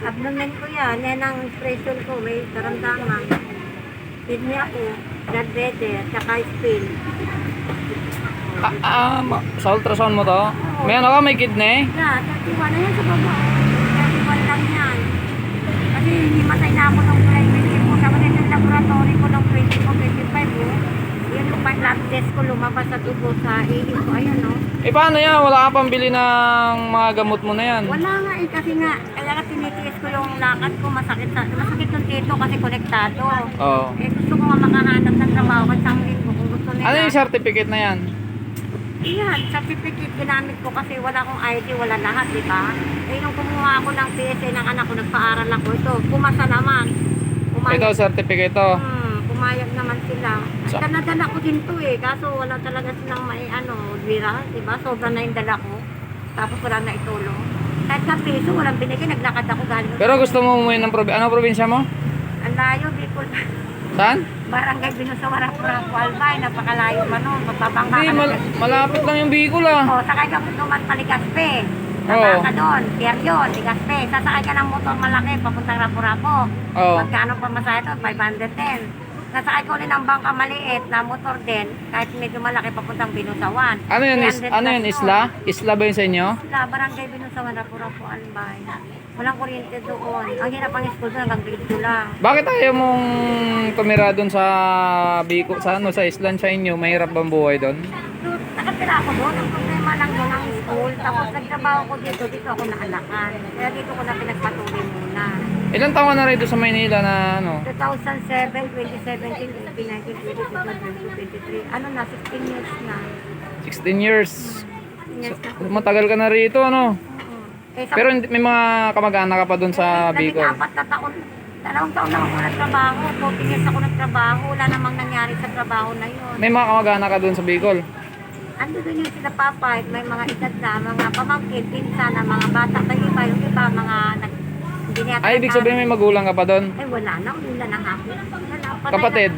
Abdomen ko yan ang pressure ko, may karamdaman. Kidney ako, blood pressure, saka spin. Sa ultrasound mo to? May ano ka, may kidney? Yeah, 31 na yan sa baba. 31 lang yan. Kasi himatay na ako ng private ko. Kapag yung laboratory ko ng 24-25 oh. Yun yung lab test ko lumabas sa tubo sa ihip ko. Ayun no. Paano yan? Wala ka pang bili ng mga gamot mo na yan? Wala nga kasi nga, kaya nga tinitiis ko yung lakad ko. Masakit yung dito kasi konektado. Oo. Gusto ko nga makahanap ng trabaho kasi ang ko kung gusto nila. Ano yung certificate na yan? Yan, certificate ginamit ko kasi wala akong ID, wala lahat, di ba? Nung kumuha ako ng PSA ng anak ko, nagpaaral ako. Ito, pumasa naman. Ito, certificate to. Pumayag naman sila. Ay, dala ko din to kaso wala talaga silang may dira, di ba? Sobra na yung dala ko. Tapos wala na itulong. Kahit sa piso, walang binigay, naglakad ako galing. Pero gusto mo umuwi ng ano probinsya mo? Ang layo, Bicol. Saan? Barangay Binusawara, Puraco, Albay, napakalayo pa nun. Magbabangka Hindi, ka na. malapit lang yung Bicol ah. Sakay ka naman Paligaspe. Oo. Sasakay ka doon, pier yun, Ligaspe. Sasakay ka ng motor malaki, papuntang Rapu-Rapo. Oo. Magkano pa masaya ito? 510. Sasakay ko ulit ng bangka maliit na motor din, kahit medyo malaki, papuntang Binusawan. Ano yun? 300 Ano yun? plus Isla? Isla ba yun sa inyo? Isla, Barangay Binusawan, Rapu-Rapo, Albay. Walang kuryente doon. Ang hirap ang school doon, hanggang grade 2 lang. Bakit ayaw mong tumira doon sa Bicol, sa island sa inyo? Mahirap bang buhay doon? Nakatira ako doon. Ang problema lang doon ang school. Tapos nagtrabaho ko dito ako naalakan. Kaya dito ko na pinagpatuloy muna. Ilang taon ka na rito sa Maynila na ano? 2007, 2017, 2019, 2020, 2023. Ano na, 16 years na. 16 years. 16 years na. Matagal ka na rito, ano? Pero may mga kamag-anak ka pa doon sa Bicol. Apat na taon. 2 taon lang ako nagtrabaho. 14 years ako nagtrabaho. Wala namang nangyari sa trabaho na yun. May mga kamag-anak ka doon sa Bicol. Ando doon yung sila papay, may mga edad na, mga pamangkin, pinsan na mga bata. May iba, yung iba, mga hindi niya Ay, ibig sabihin may magulang ka pa doon? Ay, wala na. Wala na ako. Kapatid?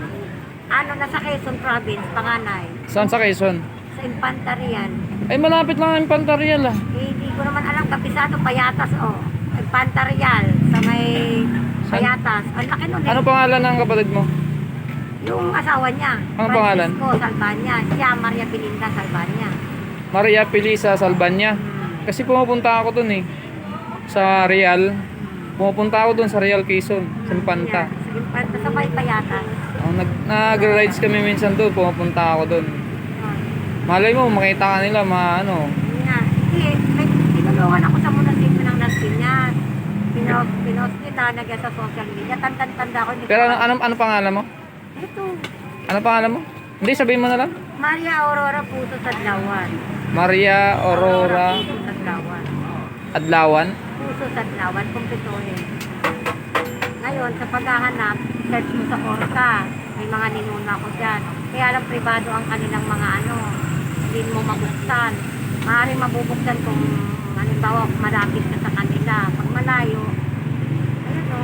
Nasa Quezon Province, panganay. Saan sa Quezon? Sa Infantarian. Ay, malapit lang ang Impantarial ah. Hindi ko naman alam, kabisado, Payatas, Infantarial, sa may Payatas. Ang laki nun Ano pangalan ng kapatid mo? Yung asawa niya. Anong pangalan? Francisco Salbanya. Siya, Maria Pilinda Salbanya. Maria Pilisa Salbanya. Kasi pumupunta ako doon sa Real. Pumupunta ako doon sa Real Quezon, sa Infanta. Sa Infanta, sa may Payatas. Nag-rides kami minsan doon, pumupunta ako doon. Malay mo, makita ka nila, Hindi, tinulungan ako sa munisipyo ng Las Piñas. Pinost nila, nagyan sa social media. Tanda ko. Pero ano pangalan mo? Ito. Ano pangalan mo? Hindi, sabihin mo na lang. Maria Aurora Puso Sadlawan. Maria Aurora Puso Sadlawan. Adlawan. Puso Sadlawan, kumpituhin. Ngayon, sa paghahanap, search mo sa Orca. May mga ninuna ko dyan. Kaya lang privado ang kanilang mga hindi mo mabuksan. Maaaring mabubuksan kung halimbawa malapit ka sa kanila. Pag malayo, ayun o.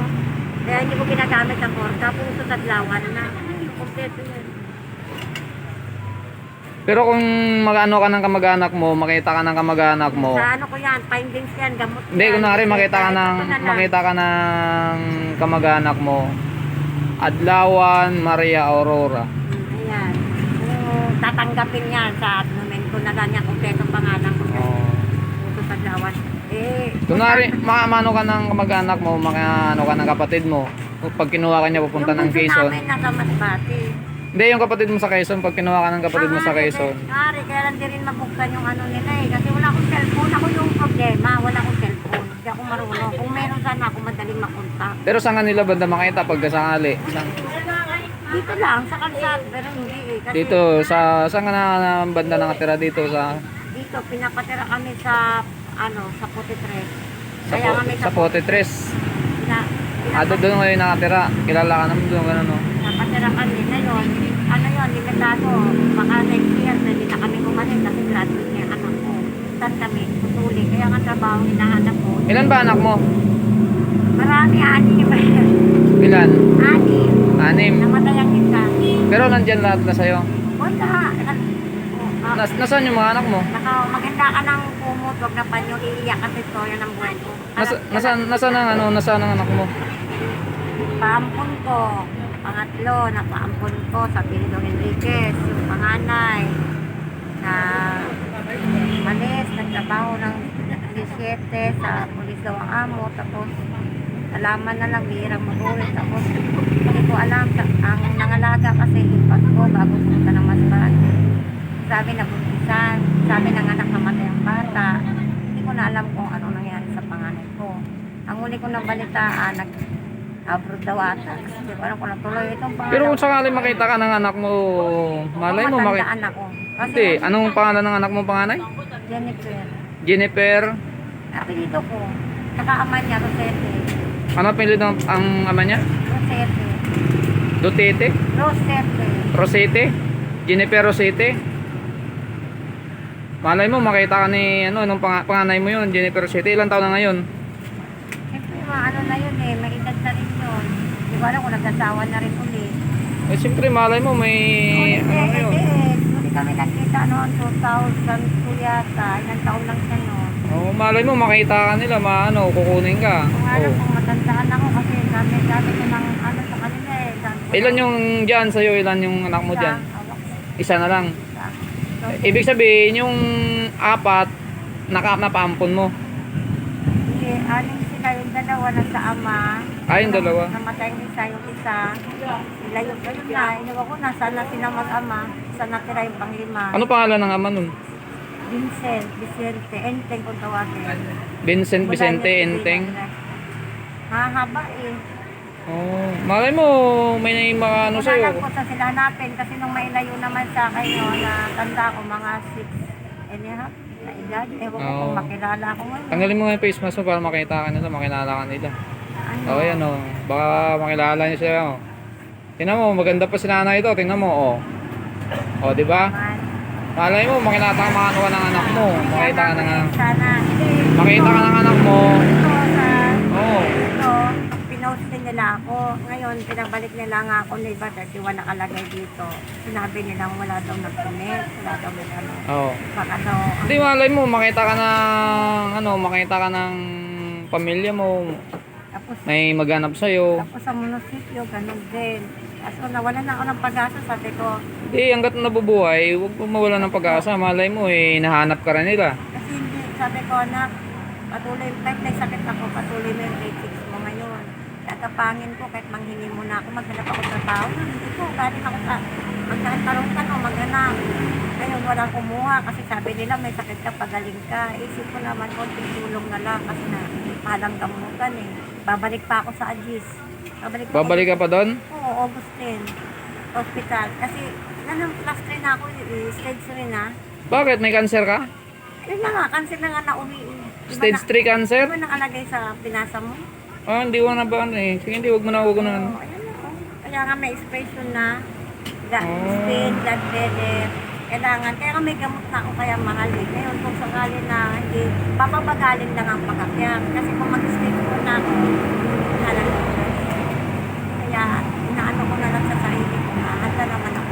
Kaya hindi ko ginagamit ang Orca. Puso Sadlawan na. Kompleto yun. Pero kung mag-ano ka ng kamag-anak mo, makita ka ng kamag-anak mo. Sa ko yan, findings yan, gamot yan. Hindi, kunwari makita ka ng kamag-anak mo. Adlawan Maria Aurora. Ayan. Kung tatanggapin yan sa admin ko na ganyan kompletong pangalan ko. Puso Sadlawan. Kunwari, makamano ka ng kamag-anak mo, makano ka ng kapatid mo. Pag kinuha ka niya pupunta ng Quezon. Yung namin nasa Masbate. Hindi, yung kapatid mo sa Quezon, pag kinuha ka ng kapatid mo sa Quezon. Kaya lang di rin mabuksan yung nila Kasi wala akong cellphone. Ako yung problema, wala akong cellphone. Hindi ako marunong. Kung meron sana ako madaling makontak. Pero saan kanila banda makita pag sakali? Dito lang, sa kalsada. Pero hindi Kasi Dito, saan ka na banda nakatira dito sa... Dito, pinapatira kami sa, sa Puti Tres. Kaya kami Sa Pote Tres. Doon ngayon nakatira. Kilala ka naman doon, gano'n no? Napatira kami ngayon. Limitado. Baka next year, pwede na kami umalis kasi graduate niya anak ko. Saan kami? Putuli. Kaya nga trabaho hinahanap ko. Ilan ba anak mo? Marami, 6. Ilan? 6. 6. Namatay ang isa. Pero nandyan lahat na sa'yo. Wala. Nasaan yung mga anak mo? Maganda ka ng kumot, wag na pa yung iiyak kasi istorya ng buhay ko. Nasaan ang anak mo? Paampun ko. Pangatlo, napaampun ko sa Pilito Enriquez. Yung panganay na malis, nagtrabaho ng 17 sa pulis daw ang amo. Tapos, alaman na lang, bihirang mag-uwi. Tapos, hindi ko alam, ang nangalaga kasi hipas ko bago punta ng Masbate. Sabi na buntisan, sabi ng anak namatay ang bata. Hindi ko na alam kung ano nangyari sa panganay ko. Ang huli ko ng balitaan, abroad daw ata. Hindi ko alam kung natuloy itong pangalan. Pero kung sakali makita ka ng anak mo, malay mo makita. Matandaan ako. Kasi Hindi, anong pangalan ng anak mo panganay? Jennifer. Jennifer. Apelido ko. Saka ama niya, Rosete. Ano apelyido ng ang ama niya? Rosete. Duterte? Rosete. Rosete? Jennifer Rosete? Malay mo makita ka ni nung panganay mo yun, Jennifer Rosete. Ilang taon na ngayon? Siyempre, ano na yun eh. May edad na rin yun. Hindi ko alam kung nagkasawa na rin ulit. Eh siyempre malay mo may yun. Hindi kami nagkita noon, 2002 yata. Ilang taon lang siya noon. Oh, malay mo makita ka nila, kukunin ka. Kung alam Oh. kung matandaan ako kasi dami ko ng ano sa kanila eh. Ilan yung diyan sa'yo? Ilan yung anak mo diyan? Isa na lang. Ibig sabihin yung apat napaampon mo. Hindi, aling sila yung dalawa na sa ama. Yung dalawa. Namatay yung isa. Sila yung na, iniwan ko na, sana sila mag-ama. Sana natira yung panglima. Ano pangalan ng ama nun? Vicente, Enteng kung tawagin. Vincent Vicente Mula yun, Enteng. Hahaba eh. Oh, malay mo may mga ano Kung sa'yo. alam ko saan sila hanapin kasi nung may layo naman sa akin no, na tanda ko mga 6 and a half na edad. Ewan ko kung Oo. makilala ko ngayon. Tanggalin mo nga yung face mask mo para makita ka nila, makilala ka nila. Ano? Oh, yan oh. Baka makilala niyo siya. Oh. Tingnan mo, maganda pa si nanay ito. Tingnan mo, oh. Oh, di ba? Man. Malay mo, makilala ka ng anak mo. Makita ka ng Sana. Hindi. makita ka ng anak mo. Ito sa Oh. ito, pinost din nila ako. Ngayon, pinabalik nila nga ako na iba 31 nakalagay dito. Sinabi nila wala daw nag-commit, wala daw nag-ano. Oh. Baka daw, Hindi malay mo, makita ka ng pamilya mo. tapos, May maghanap sa'yo. tapos sa munisipyo, ganun din. Kaso nawalan na ako ng pag-asa, sabi ko, Hanggat nabubuhay, huwag mo mawalan ng pag-asa. Malay mo, nahanap ka rin nila. kasi hindi, sabi ko, anak, patuloy, kahit may sakit ako, patuloy mo yung grade 6 mo ngayon. Tatapangin ko, kahit manghingi mo na ako, maghanap ako sa tao. Hindi ko, galing ako sa, magkaroon ka no, maghanap. Ngayon, walang kumuha, kasi sabi nila, may sakit ka, pagaling ka. Isip ko naman, konting tulong na lang, kasi na, palang gamutan eh. Babalik pa ako sa Agis. Babalik ka pa doon? Oo, August 10. Hospital. Kasi, plus 3 na ako, stage 3 na. Bakit? May cancer ka? Yun na nga, cancel na nga na uwi. Stage 3 cancer? Di ba nakalagay sa pinasa mo? Hindi ko na ba Sige, hindi, huwag mo na. Oo, ayan na. Oh. Kaya nga may expression na spin, blood pressure. Kailangan. Kaya nga may gamot na ako kaya mahal eh. Ngayon kung sakali na hindi, papabagalin lang ang pagkakyak. Kasi kung mag-stage ko na ako, halalong. Kaya inaano ko na lang sa sarili ko na handa naman ako.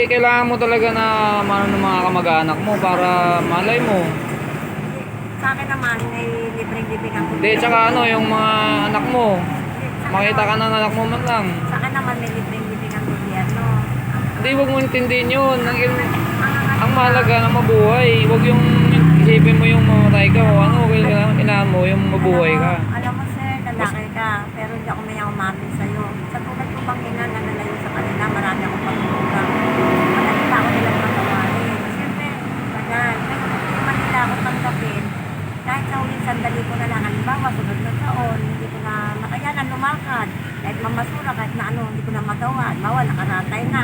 Kailangan mo talaga na ng mga kamag-anak mo para malay mo. Sa akin naman, may libreng-libing ako. Hindi, tsaka yung mga anak mo. Makita ka ng anak mo man lang. Sa akin naman, may libreng-libing ang gobyerno. Hindi, huwag mo intindihin yun. Ang mahalaga na mabuhay. Huwag yung isipin mo yung mamatay ka o kailangan mo yung mabuhay ka. Alam mo sir, lalaki ka, pero hindi ako may umapit sa'yo. Sa tulad ko bang ina na nalayo sa kanila, marami akong pagkukulang. Madali pa ako nilang matawarin. Siyempre, tagal. Pero hindi man nila ako tanggapin. Kahit sa ulit sandali ko na lang, halimbawa, sunod na taon, hindi ko na makayanan lumakad. Kahit mamasura, kahit na hindi ko na magawa. Bawa, nakaratay na.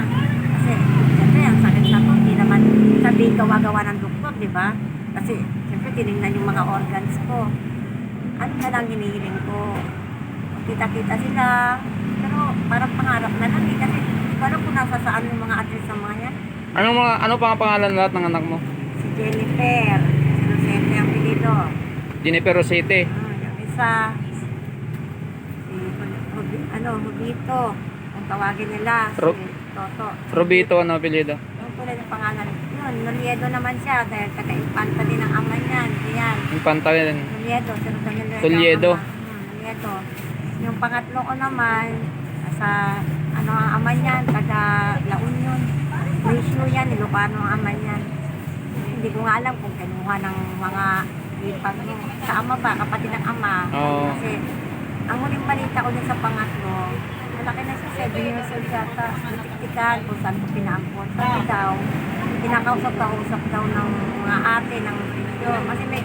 Kasi, siyempre, ang sakit na to, hindi naman sabihin gawa-gawa ng doktor, di ba? Kasi, siyempre, tinignan yung mga organs ko. Ano na lang hinihiling ko? Kita-kita sila. Pero, parang pangarap na lang. Kasi, parang kung nasa saan yung mga address ng mga yan. Ano pa ang pangalan lahat ng anak mo? Si Jennifer. Si Rosete ang pilido. Jennifer Rosete. Yung isa, Hubito. Kung tawagin nila, si Toto. Robito, ano apelyido? Yung tulad ng pangalan. Yun, yun, Noliedo naman siya dahil taga-Infanta din ang ama niyan. Ayan, Yung pantalin. Noliedo, si Rosa Noliedo. Noliedo. Yung pangatlo ko naman, sa ano ang ama niyan, taga La Union. Luisio yan, Ilocano ang ama niyan. Hindi ko nga alam kung kinuha ng mga ipag mo. Sa ama ba, kapatid ng ama. Oo. Kasi ang huling balita ko din sa pangatlo, malaki na siya, 7 years old yata. Natiktikan kung saan ko pinaampon. Sabi daw, kinakausap daw ng mga ate ng Luisio. Kasi may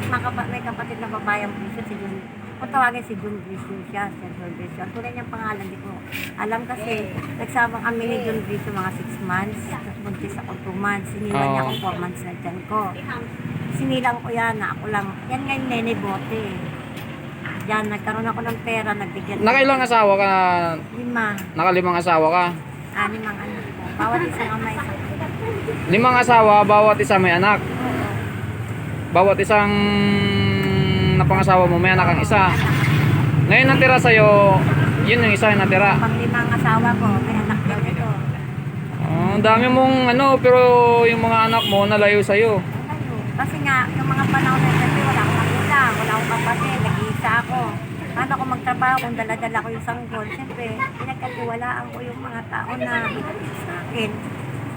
kapatid na babae ang Luisio, si Jun. Kung tawagin si Jun Luisio siya, si Jun Luisio. Ang tunay niyang pangalan, di ko alam kasi nagsama kami ni Jun Luisio mga 6 months. Tapos buntis ako 2 months. Siniwan niya ako 4 months na dyan ko. Sinilang ko yan na ako lang. Yan nga yung nene bote. Yan, nagkaroon ako ng pera, nagbigyan. Nakailang asawa ka? 5. Nakalimang asawa ka? 6 ang anak ko. Bawat isang ama isang. 5 asawa, bawat isa may anak. Oo. Bawat isang napangasawa mo may anak ang isa. Ngayon natira sa'yo, yun yung isa yung natira. Pang 5 ang asawa ko, may anak daw nito. Ang dami mong ano, pero yung mga anak mo nalayo sa'yo. Kasi nga, yung mga panahon na kasi wala akong magulang, wala akong kapatid, nag-iisa ako. Paano ako magtrabaho kung dala-dala ko yung sanggol? Siyempre, pinagkatiwalaan ko yung mga tao na binalis sa akin.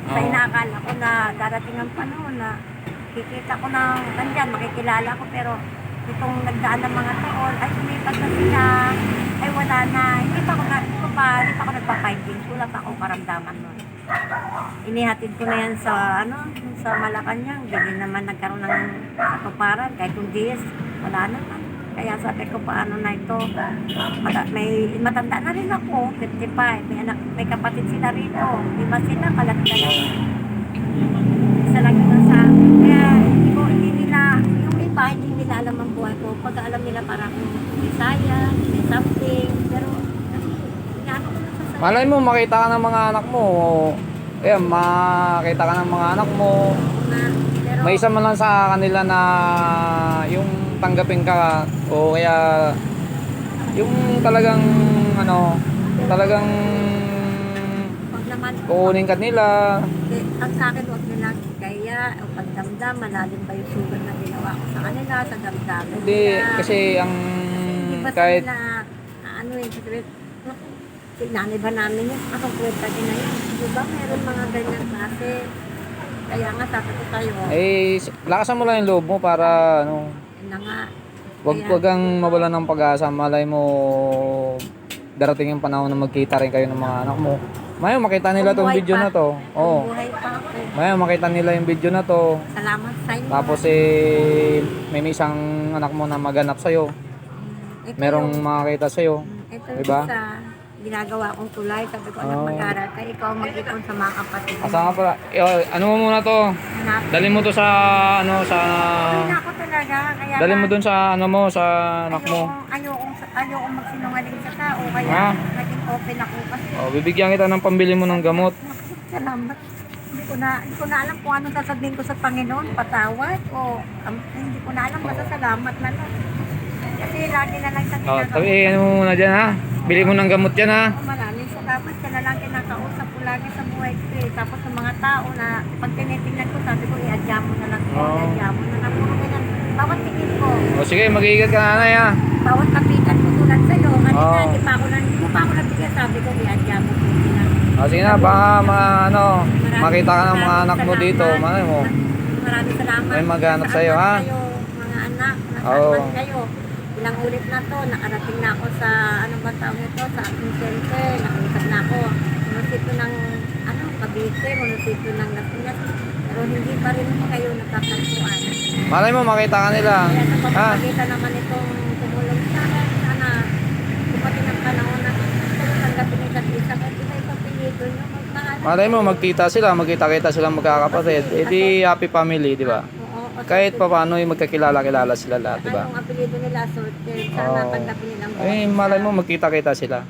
Sa inaakala ko na darating ang panahon na kikita ko na nandyan, makikilala ko, pero itong nagdaan ng mga taon, ay sumipat na sila, ay wala na, hindi pa ako nagpa-findings, wala pa akong karamdaman nun. Inihatid ko na yan sa sa Malacanang, hindi naman nagkaroon ng katuparan, kahit kung DS, wala naman. Kaya sabi ko, paano na ito? May matanda na rin ako, 55, may kapatid sila rito, 5 sila, kalat na lang. Isa lang yun sa, kaya hindi nila, yung iba, hindi nila alam ang buhay ko. Pag alam nila parang Bisaya, may something, pero ano ko na sa Malay mo, makita ka ng mga anak mo. Ayan, makita ka ng mga anak mo. na, pero May isa man lang sa kanila na yung tanggapin ka o kaya yung talagang talagang pag naman, kukunin ka nila. ang sa akin, huwag nilang kaya o pagdamdam, malalim ba yung sugat na ginawa ko sa kanila, sa damdamin Hindi, nila. kasi ang Hindi ba kahit sa nila, sinanay ba namin yun? Akong kwenta din na yun. Diba, meron mga ganyan klase. Kaya nga, sabi ko tayo, lakasan mo lang yung loob mo para yun na nga. wag kang mawalan ng pag-asa. Malay mo darating yung panahon na magkita rin kayo ng mga anak mo. Mayo makita nila tong Kung buhay video pa. na to. Oo. Kung buhay pa ako. Mayo makita nila yung video na to. Salamat sa inyo. Tapos may isang anak mo na maganap sa'yo. Ito Merong yung- makakita sa'yo. Ito diba? yung sa ginagawa kong tulay. Sabi ko, anak, mag-aral ka. Ikaw mag-ipon sa mga kapatid mo. Asa nga pala? Ano mo muna to? Anak. Dali mo to sa sa Ay, nako talaga. Kaya dali mo nga, dun sa sa anak mo. ayokong magsinungaling sa tao. Kaya Ha? naging open ako kasi. Bibigyan kita ng pambili mo ng gamot. Salamat. Hindi ko na alam kung anong sasabihin ko sa Panginoon, patawad o hindi ko na alam, basta salamat na lang. Kasi lagi na lang sa Tabi, ano mo muna dyan ha? Bili mo ng gamot yan ha? Maraming salamat, siya na lang kinakausap ko lagi sa buhay ko eh. Tapos sa mga tao na pag tinitingnan ko, sabi ko, i-adya mo na lang ko, Oo. i-adya mo na lang ko. Ganyan. Bawat tingin ko, Sige, mag-iingat ka nanay ha? bawat kapitan ko tulad sa'yo, kanina, Oo. hindi pa ako nabigyan, sabi ko, i-adya mo ko. Sige na, baka makita ka ng mga anak mo dito. Malay mo. Maraming salamat. May maghanap sa'yo, ha? Kayo, mga anak, Oo. nasaan kayo. Ilang ulit na to, nakarating na ako sa, ano ba tawag ito, sa aking center, nakausap na ako. Munisipyo ng, Cavite, munisipyo ng Las Piñas, pero hindi pa rin kayo nagkakasuan. Malay mo, makita ka nila. Kaya sa Ha? pagpapagitan naman itong tumulong sa akin, sana dumating ang panahon na tanggapin ng isa't isa, kahit iba ipapilito nyo, magmahal. Malay mo, magkita-kita silang magkakapatid. E di happy family, di ba? Oo, Kahit pa paano yung magkakilala-kilala sila lahat, di ba? anong apelido nila, sorted, sana Oo. tanggapin nilang buhay. Malay mo, magkita-kita sila.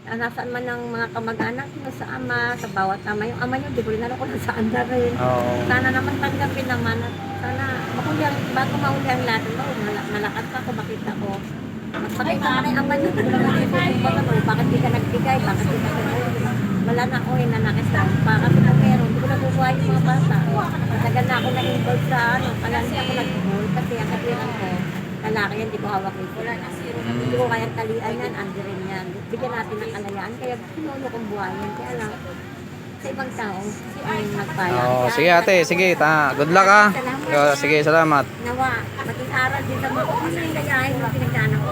Nasaan man ang mga kamag-anak nyo sa ama, sa bawat ama. Yung ama nyo, di ko rin alam kung nasaan na rin. Oo. Sana naman tanggapin naman at sana bago mahuli ang lahat mo, malakad pa ako, makita ko. Magpakita ka na yung ama nyo, kung bakit di ka nagbigay, bakit di ka nagbigay. wala na ako nanakisang pa kasi kung meron, hindi ko nabubuhay yung mga bata. Matagal na ako na-involved sa ano, kaya hindi ako nag-involve kasi ang katiran ko, lalaki yan, hindi ko hawak ito. Hindi ko kaya talian yan, andi rin yan. Bigyan natin ng kalayaan, kaya pinuno kong buhayin. Kaya lang, sa ibang tao, ay nagpaya. Oh, sige ate, sige. Good luck ha. Sige, salamat. Nawa, maging aral din sa mga kung ano yung gayahin mo pinagdaanan ko.